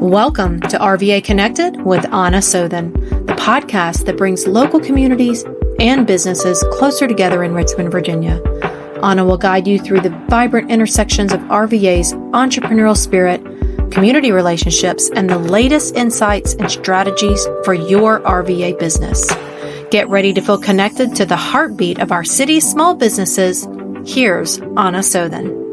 Welcome to RVA Connected with Anna Sothen, the podcast that brings local communities and businesses closer together in Richmond, Virginia. Anna will guide you through the vibrant intersections of RVA's entrepreneurial spirit, community relationships, and the latest insights and strategies for your RVA business. Get ready to feel connected to the heartbeat of our city's small businesses. Here's Anna Sothen.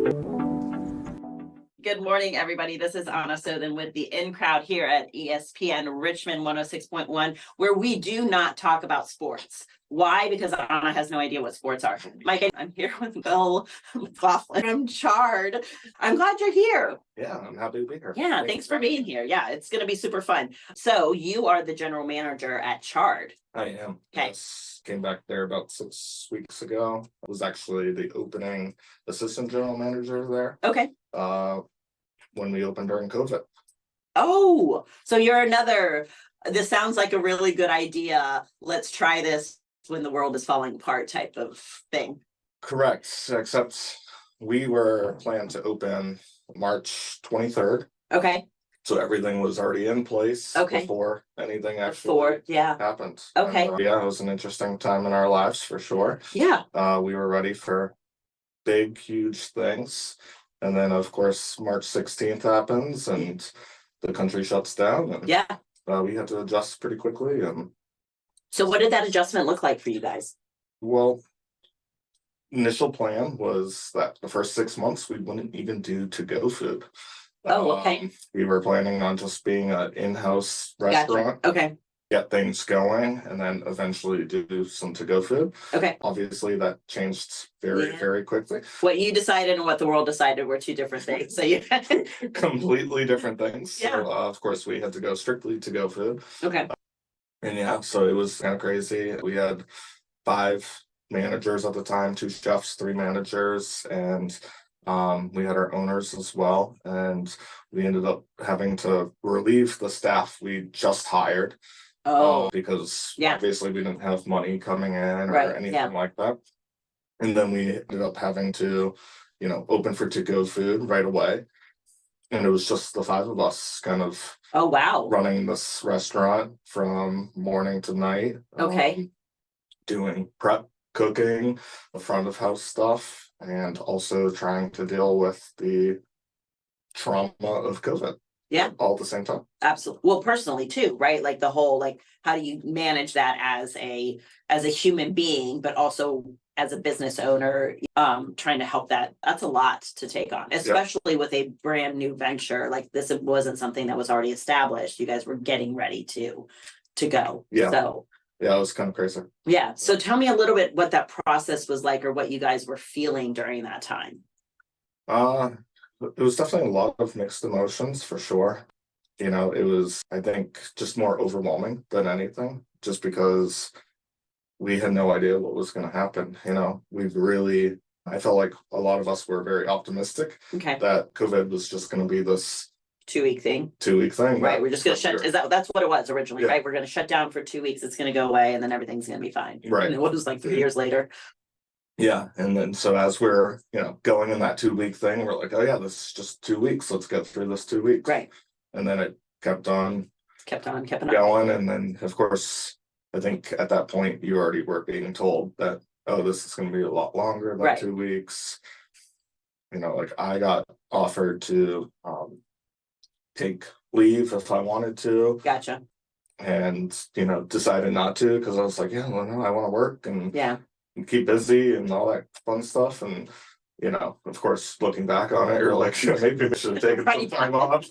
Good morning, everybody. This is Anna Sothen with the In Crowd here at ESPN Richmond 106.1, where we do not talk about sports. Why? Because Anna has no idea what sports are. Mike, I'm here with McLaughlin from Charred. I'm glad you're here. Yeah, I'm happy to be here. Yeah, thanks for being here. Yeah, it's going to be super fun. So you are the general manager at Charred. I am. Okay. Yes. Came back there about 6 weeks ago. I was actually the opening assistant general manager there. Okay. When we opened during COVID. Oh, so you're this sounds like a really good idea. Let's try this when the world is falling apart type of thing. Correct. Except we were planned to open March 23rd. Okay. So everything was already in place before anything actually happened. Okay. And, it was an interesting time in our lives for sure. Yeah. We were ready for big, huge things. And then, of course, March 16th happens and the country shuts down. And, we had to adjust pretty quickly. So what did that adjustment look like for you guys? Well, initial plan was that the first 6 months we wouldn't even do to-go food. Oh, okay. We were planning on just being an in-house restaurant. Gotcha. Okay. Get things going and then eventually do some to-go food. Okay. Obviously that changed very quickly. What you decided and what the world decided were two different things. So you completely different things. Yeah. So, of course we had to go strictly to-go food. Okay. And so it was kind of crazy. We had 5 managers at the time, 2 chefs, 3 managers, and we had our owners as well. And we ended up having to relieve the staff we just hired. Because obviously we didn't have money coming in or anything like that. And then we ended up having to, open for to-go food right away. And it was just the 5 of us kind of running this restaurant from morning to night. Okay. Doing prep, cooking, the front of house stuff, and also trying to deal with the trauma of COVID. Yeah. All at the same time. Absolutely. Well, personally too, right? Like the whole, how do you manage that as a human being, but also as a business owner, trying to help that's a lot to take on, especially with a brand new venture. Like this wasn't something that was already established. You guys were getting ready to go. Yeah. So yeah, it was kind of crazy. Yeah. So tell me a little bit what that process was like or what you guys were feeling during that time. It was definitely a lot of mixed emotions for sure. It was, I think, just more overwhelming than anything, just because we had no idea what was going to happen. I felt like a lot of us were very optimistic that COVID was just going to be this 2-week thing. Right. We're just going to shut. That's what it was originally, right? We're going to shut down for 2 weeks. It's going to go away and then everything's going to be fine. Right. And it was like 3 years later. Yeah. And then so as we're, going in that 2-week thing, we're like, oh yeah, this is just 2 weeks. Let's get through this 2 weeks. Right. And then it kept on going. And then of course, I think at that point you already were being told that, oh, this is going to be a lot longer than 2 weeks. I got offered to take leave if I wanted to. Gotcha. And, decided not to because I was like, yeah, well, no, I want to work and keep busy and all that fun stuff. And, of course, looking back on it, you're like, maybe I should have taken some time off.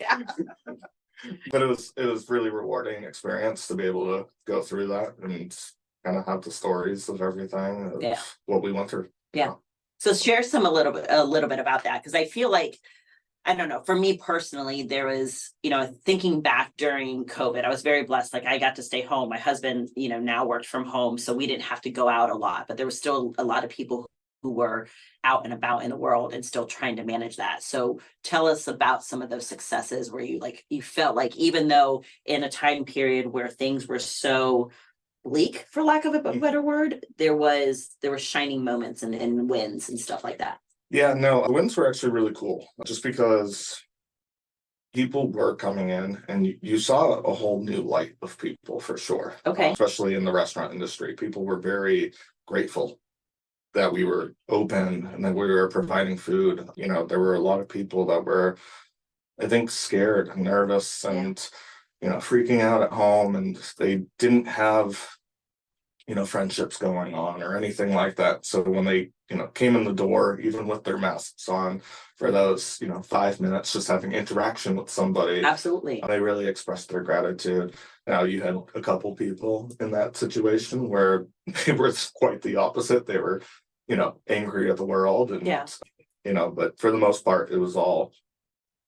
But it was really rewarding experience to be able to go through that and kind of have the stories of everything of what we went through. Yeah. So share a little bit about that, because I feel like, I don't know, for me personally, there was, thinking back during COVID, I was very blessed. Like I got to stay home. My husband, now worked from home, so we didn't have to go out a lot, but there was still a lot of people who were out and about in the world and still trying to manage that. So tell us about some of those successes where you felt like, even though in a time period where things were so bleak, for lack of a better word, there were shining moments and wins and stuff like that. Yeah, no, the wins were actually really cool just because people were coming in, and you saw a whole new light of people for sure. Okay. Especially in the restaurant industry, people were very grateful that we were open and that we were providing food. There were a lot of people that were, I think, scared and nervous and, freaking out at home, and they didn't have, friendships going on or anything like that. So when they, came in the door, even with their masks on, for those, 5 minutes, just having interaction with somebody, Absolutely. they really expressed their gratitude. Now, you had a couple people in that situation where they were quite the opposite. They were, angry at the world, and, but for the most part, it was all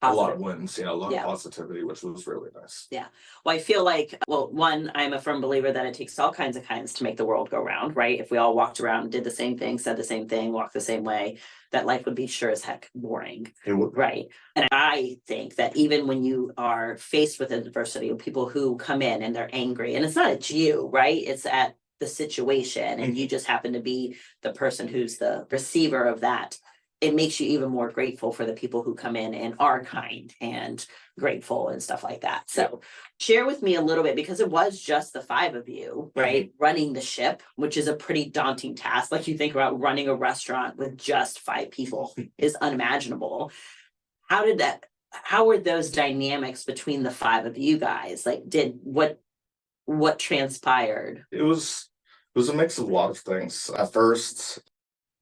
a lot of wins, a lot of positivity, which was really nice. Yeah. Well, I feel like, one, I'm a firm believer that it takes all kinds of kinds to make the world go round, right? If we all walked around, did the same thing, said the same thing, walked the same way, that life would be sure as heck boring. It would. Right. And I think that even when you are faced with adversity, of people who come in and they're angry, and it's not at you, right? It's at the situation, and you just happen to be the person who's the receiver of that. It makes you even more grateful for the people who come in and are kind and grateful and stuff like that. So share with me a little bit, because it was just the 5 of you, right? Running the ship, which is a pretty daunting task. Like, you think about running a restaurant with just 5 people is unimaginable. How were those dynamics between the 5 of you guys? Like, what transpired? It was a mix of a lot of things. At first,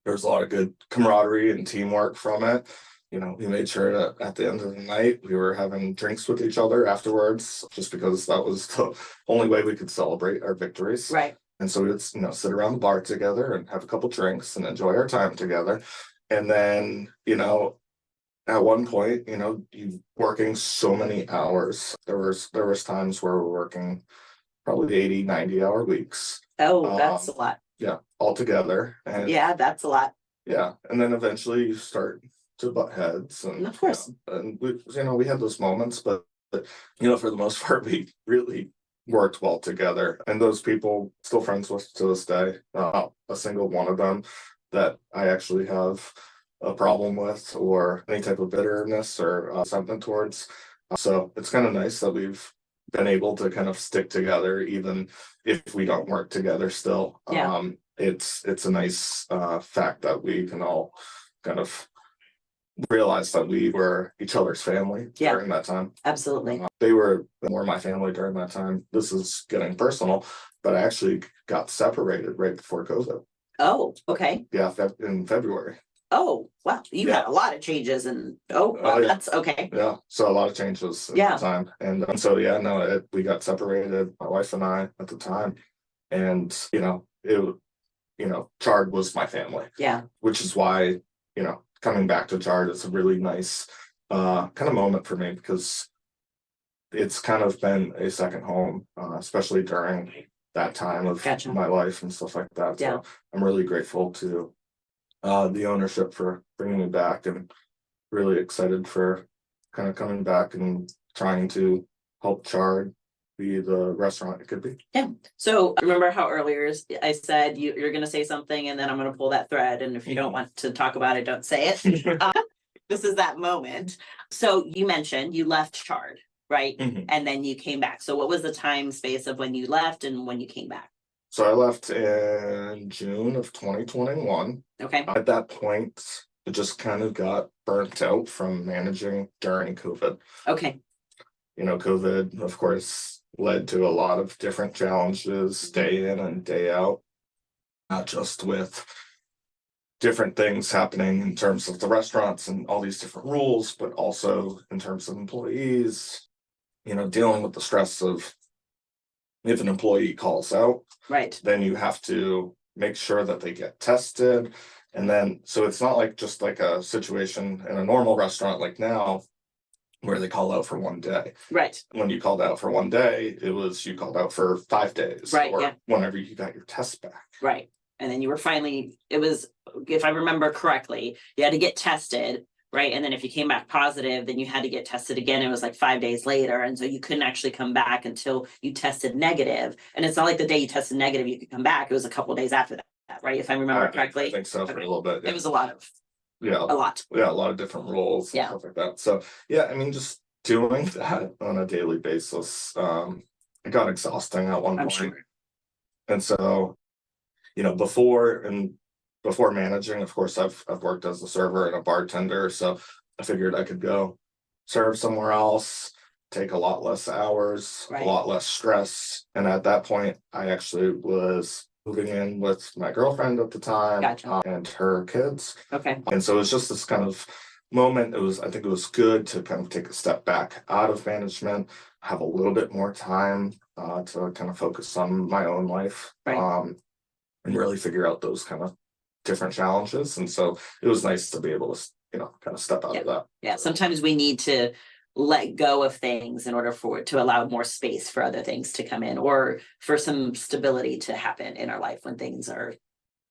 there was a lot of good camaraderie and teamwork from it. We made sure that at the end of the night, we were having drinks with each other afterwards, just because that was the only way we could celebrate our victories. Right. And so we would, sit around the bar together and have a couple drinks and enjoy our time together. And then, at one point, you working so many hours. There was times where we're working probably 80, 90-hour weeks. Oh, that's a lot. Yeah, all together. And yeah, that's a lot. Yeah, and then eventually you start to butt heads, and of course, and we had those moments, but for the most part, we really worked well together. And those people still friends with to this day. Not a single one of them that I actually have a problem with or any type of bitterness or something towards. So it's kind of nice that we've been able to kind of stick together, even if we don't work together still. It's a nice fact that we can all kind of realize that we were each other's family during that time. Absolutely. They were more my family during that time. This is getting personal, but I actually got separated right before COVID. Oh, okay. Yeah, in February. Oh, wow. You had a lot of changes, and that's okay. Yeah, so a lot of changes at the time. And so, we got separated, my wife and I at the time. And, Charred was my family. Yeah. Which is why, coming back to Charred is a really nice kind of moment for me, because it's kind of been a second home, especially during that time of my life and stuff like that. So I'm really grateful to the ownership for bringing me back, and really excited for kind of coming back and trying to help Charred be the restaurant it could be. Yeah. So remember how earlier I said you're going to say something, and then I'm going to pull that thread, and if you don't want to talk about it, don't say it. This is that moment. So you mentioned you left Charred, right? And then you came back. So what was the time space of when you left and when you came back? So I left in June of 2021. Okay. At that point, it just kind of got burnt out from managing during COVID. Okay. COVID, of course, led to a lot of different challenges day in and day out, not just with different things happening in terms of the restaurants and all these different rules, but also in terms of employees, dealing with the stress of, if an employee calls out, then you have to make sure that they get tested. And then, so it's not like just like a situation in a normal restaurant like now, where they call out for one day. Right. When you called out for one day, it was you called out for 5 days. Right. Or whenever you got your test back. Right. And then you were finally, it was, if I remember correctly, you had to get tested. Right. And then if you came back positive, then you had to get tested again. It was like 5 days later. And so you couldn't actually come back until you tested negative. And it's not like the day you tested negative, you could come back. It was a couple of days after that. Right. If I remember correctly. I think so for a little bit. It was a lot of. A lot of different roles and stuff like that. So, just doing that on a daily basis, it got exhausting at one I'm point. sure. And so, before managing, of course, I've worked as a server and a bartender, so I figured I could go serve somewhere else, take a lot less hours, Right. a lot less stress. And at that point, I actually was moving in with my girlfriend at the time. Gotcha. And her kids. Okay. And so it was just this kind of moment. I think it was good to kind of take a step back out of management, have a little bit more time to kind of focus on my own life. Right. And really figure out those kind of different challenges. And so it was nice to be able to, kind of step out of that. Yeah. Sometimes we need to let go of things in order to allow more space for other things to come in, or for some stability to happen in our life when things are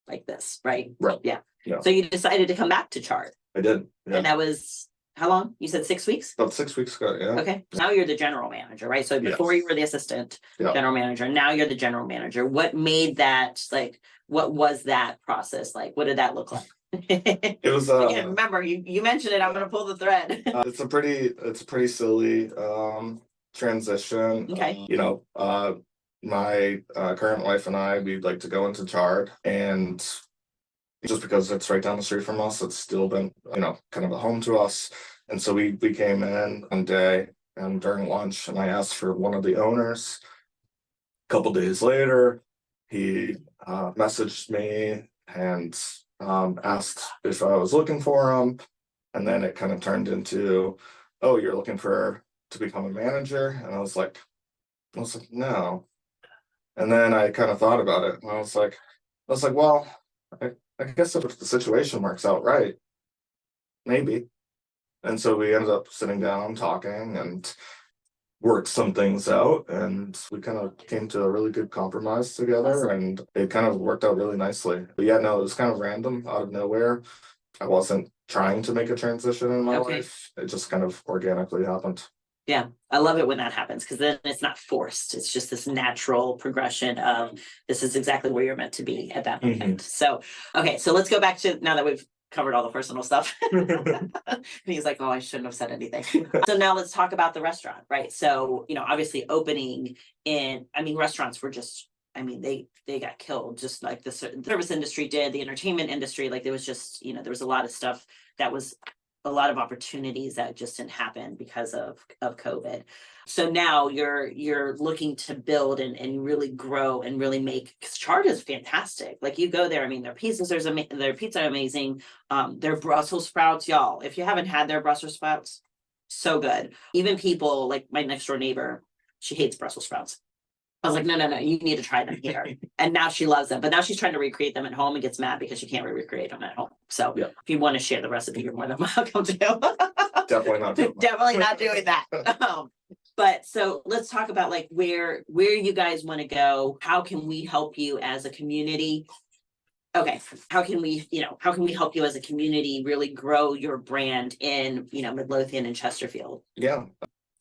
like this, right? Right. Yeah. Yeah. So you decided to come back to Charred. I did. Yeah. And that was how long? You said 6 weeks? About 6 weeks ago, yeah. Okay. Now you're the general manager, right? So before Yes. you were the assistant Yeah. general manager, now you're the general manager. What made that, like, what was that process like? What did that look like? It was Again, remember, you mentioned it. I'm going to pull the thread. it's a pretty silly transition. Okay. My current wife and I, we'd like to go into Charred, and just because it's right down the street from us, it's still been, kind of a home to us. And so we came in one day and during lunch, and I asked for one of the owners. A couple days later, he messaged me and asked if I was looking for him. And then it kind of turned into, oh, you're looking to become a manager? And I was like, no. And then I kind of thought about it, and I was like, well, I guess if the situation works out right, maybe. And so we ended up sitting down, talking, and worked some things out, and we kind of came to a really good compromise together. Awesome. And it kind of worked out really nicely. But yeah, no, it was kind of random out of nowhere. I wasn't trying to make a transition in my life. It just kind of organically happened. Yeah, I love it when that happens, because then it's not forced. It's just this natural progression of this is exactly where you're meant to be at that moment. So, okay, so let's go back to, now that we've covered all the personal stuff. And he's like, oh, I shouldn't have said anything. So now let's talk about the restaurant, right? So, obviously opening restaurants were just, they got killed, just like the service industry did, the entertainment industry. Like there was just, there was a lot of stuff that was a lot of opportunities that just didn't happen because of COVID. So now you're looking to build and really grow and really make, because Charred is fantastic. Like you go there, their pizzas, their pizza are amazing. Their Brussels sprouts, y'all, if you haven't had their Brussels sprouts, so good. Even people like my next door neighbor, she hates Brussels sprouts. I was like, no, you need to try them here. And now she loves them, but now she's trying to recreate them at home and gets mad because she can't recreate them at home. So if you want to share the recipe, you're more than welcome to. Definitely not doing that. Definitely not doing that. But so let's talk about like where you guys want to go. How can we help you as a community? Okay, how can we help you as a community really grow your brand in, Midlothian and Chesterfield? Yeah,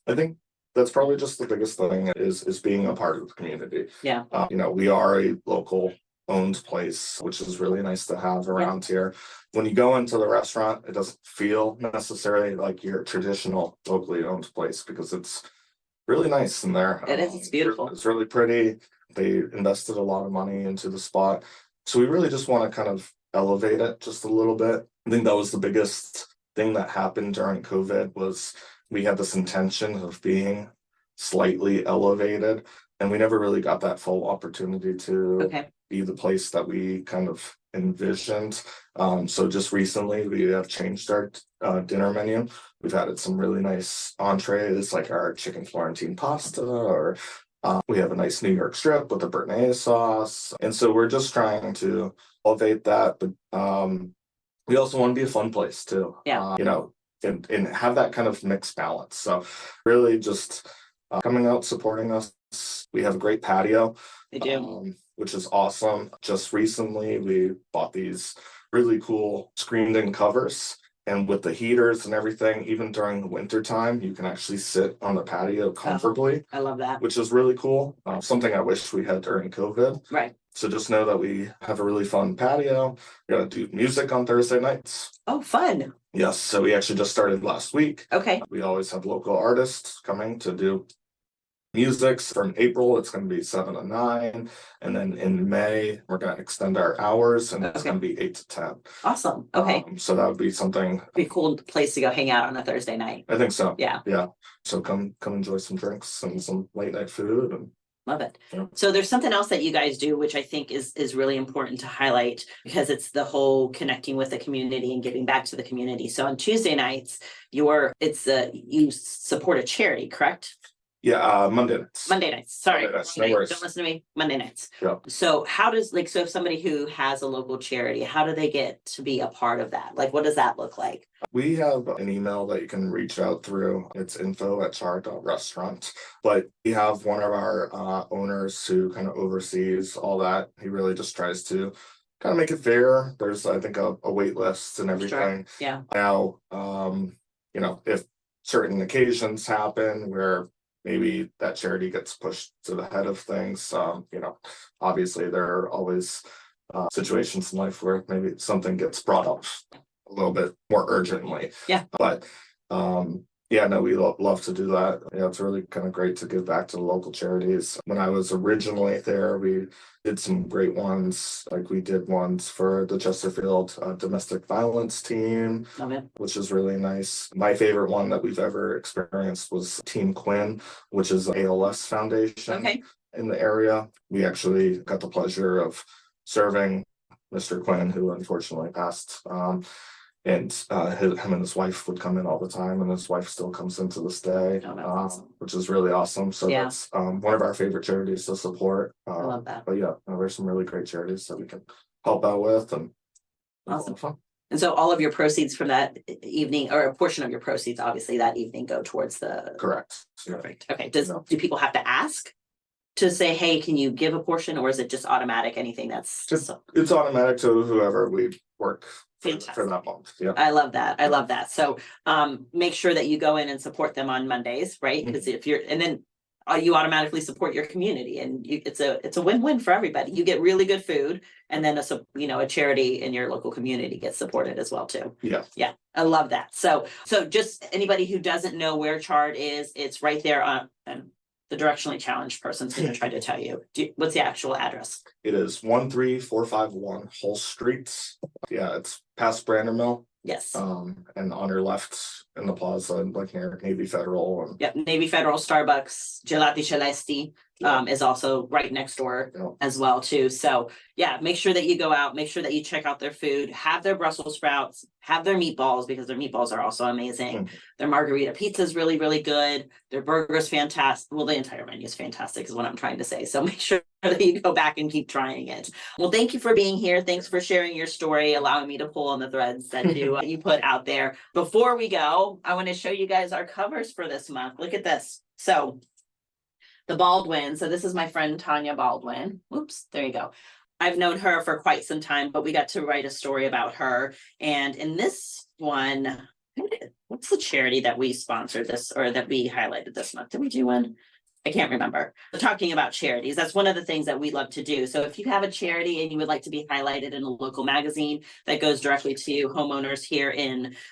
I think that's probably just the biggest thing is being a part of the community. Yeah. We are a local owned place, which is really nice to have around here. When you go into the restaurant, it doesn't feel necessarily like your traditional locally owned place, because it's really nice in there. It is. It's beautiful. It's really pretty. They invested a lot of money into the spot. So we really just want to kind of elevate it just a little bit. I think that was the biggest thing that happened during COVID, was we had this intention of being slightly elevated, and we never really got that full opportunity to be the place that we kind of envisioned. So just recently we have changed our dinner menu. We've added some really nice entrees, like our chicken Florentine pasta, or we have a nice New York strip with a béarnaise sauce. And so we're just trying to elevate that, but we also want to be a fun place too. And have that kind of mixed balance. So really just coming out, supporting us. We have a great patio. They do. Which is awesome. Just recently, we bought these really cool screened-in covers. And with the heaters and everything, even during the winter time, you can actually sit on the patio comfortably. I love that. Which is really cool. Something I wish we had during COVID. Right. So just know that we have a really fun patio. We're going to do music on Thursday nights. Oh, fun. Yes, so we actually just started last week. Okay. We always have local artists coming to do music. From April, it's going to be 7 to 9. And then in May, we're going to extend our hours and it's Okay. going to be 8 to 10. Awesome. Okay. So that would be something. Be a cool place to go hang out on a Thursday night. I think so. Yeah. Yeah. So come enjoy some drinks and some late night food. And love it. Yeah. So there's something else that you guys do, which I think is really important to highlight, because it's the whole connecting with the community and giving back to the community. So on Tuesday nights, you support a charity, correct? yeah, Monday nights. Monday nights. Sorry. Monday nights, no Monday- worries. Don't listen to me. Monday nights. Yeah. So how does so if somebody who has a local charity, how do they get to be a part of that? Like, what does that look like? We have an email that you can reach out through. It's info@charred.restaurant. But we have one of our owners who kind of oversees all that. He really just tries to kind of make it fair. There's, I think, a wait list and everything. Yeah. Now, if certain occasions happen where maybe that charity gets pushed to the head of things, obviously there are always situations in life where maybe something gets brought up a little bit more urgently. Yeah. But we love to do that. Yeah, it's really kind of great to give back to the local charities. When I was originally there, we did some great ones. Like we did ones for the Chesterfield domestic violence team, Love it. which is really nice. My favorite one that we've ever experienced was Team Quinn, which is an ALS foundation Okay. in the area. We actually got the pleasure of serving Mr. Quinn, who unfortunately passed. And him and his wife would come in all the time, and his wife still comes in to this day, Oh, that's awesome. which is really awesome. So Yeah. that's one of our favorite charities to support. I love that. But yeah, there's some really great charities that we can help out with, and Awesome. fun. And so all of your proceeds from that evening, or a portion of your proceeds, obviously that evening, go towards the. Correct. Yeah. Perfect. Okay. Yeah. Do people have to ask to say, hey, can you give a portion, or is it just automatic? Anything that's It's automatic to whoever we work for Fantastic. that month. Yeah. I love that. I love that. So make sure that you go in and support them on Mondays, right? Because if you're, and then you automatically support your community, and it's a win-win for everybody. You get really good food, and then a charity in your local community gets supported as well too. Yeah. Yeah, I love that. So just anybody who doesn't know where Charred is, it's right there on. And the directionally challenged person's going to try to tell you. What's the actual address? It is 13451 Hull Street. Yeah, it's past Brander Mill. Yes. And on your left in the plaza, like near Navy Federal. And Yep. Navy Federal, Starbucks, Gelati Celesti is also right next door as well too. So yeah, make sure that you go out, make sure that you check out their food, have their Brussels sprouts, have their meatballs, because their meatballs are also amazing. Their margarita pizza is really, really good. Their burger is fantastic. Well, the entire menu is fantastic is what I'm trying to say. So make sure that you go back and keep trying it. Well, thank you for being here. Thanks for sharing your story, allowing me to pull on the threads that you put out there. Before we go, I want to show you guys our covers for this month. Look at this. So the Baldwin. So this is my friend Tanya Baldwin. Oops, there you go. I've known her for quite some time, but we got to write a story about her. And in this one, what's the charity that we sponsored this, or that we highlighted this month? Did we do one? I can't remember. We're talking about charities. That's one of the things that we love to do. So if you have a charity and you would like to be highlighted in a local magazine that goes directly to homeowners here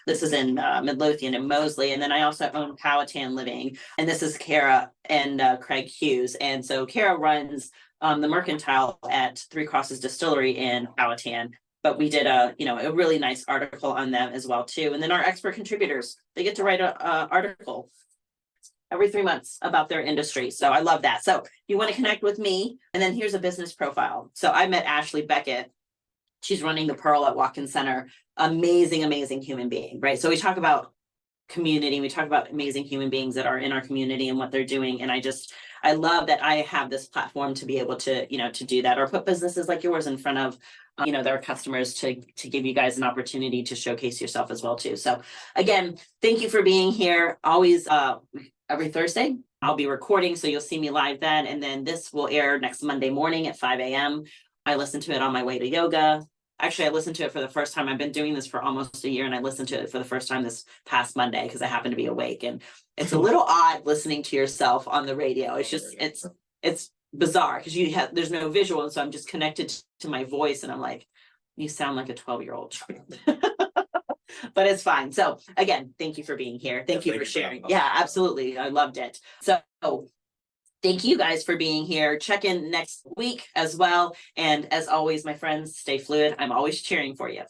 this is in Midlothian and Moseley. And then I also own Powhatan Living, and this is Kara and Craig Hughes. And so Kara runs the Mercantile at Three Crosses Distillery in Powhatan. But we did a really nice article on them as well too. And then our expert contributors, they get to write a article every 3 months about their industry. So I love that. So if you want to connect with me, and then here's a business profile. So I met Ashley Beckett. She's running the Pearl at Watkins Center. Amazing, amazing human being, right? So we talk about community. We talk about amazing human beings that are in our community and what they're doing. And I love that I have this platform to be able to, to do that, or put businesses like yours in front of, their customers to give you guys an opportunity to showcase yourself as well too. So again, thank you for being here. Always, every Thursday, I'll be recording, so you'll see me live then. And then this will air next Monday morning at 5 a.m. I listen to it on my way to yoga. Actually, I listened to it for the first time. I've been doing this for almost a year, and I listened to it for the first time this past Monday because I happen to be awake. And it's a little odd listening to yourself on the radio. It's just, it's bizarre because there's no visual. And so I'm just connected to my voice, and I'm like, you sound like a 12-year-old child. but it's fine. So again, thank you for being here. Thank you for sharing. Yeah, absolutely. I loved it. So thank you guys for being here. Check in next week as well. And as always, my friends, stay fluid. I'm always cheering for you.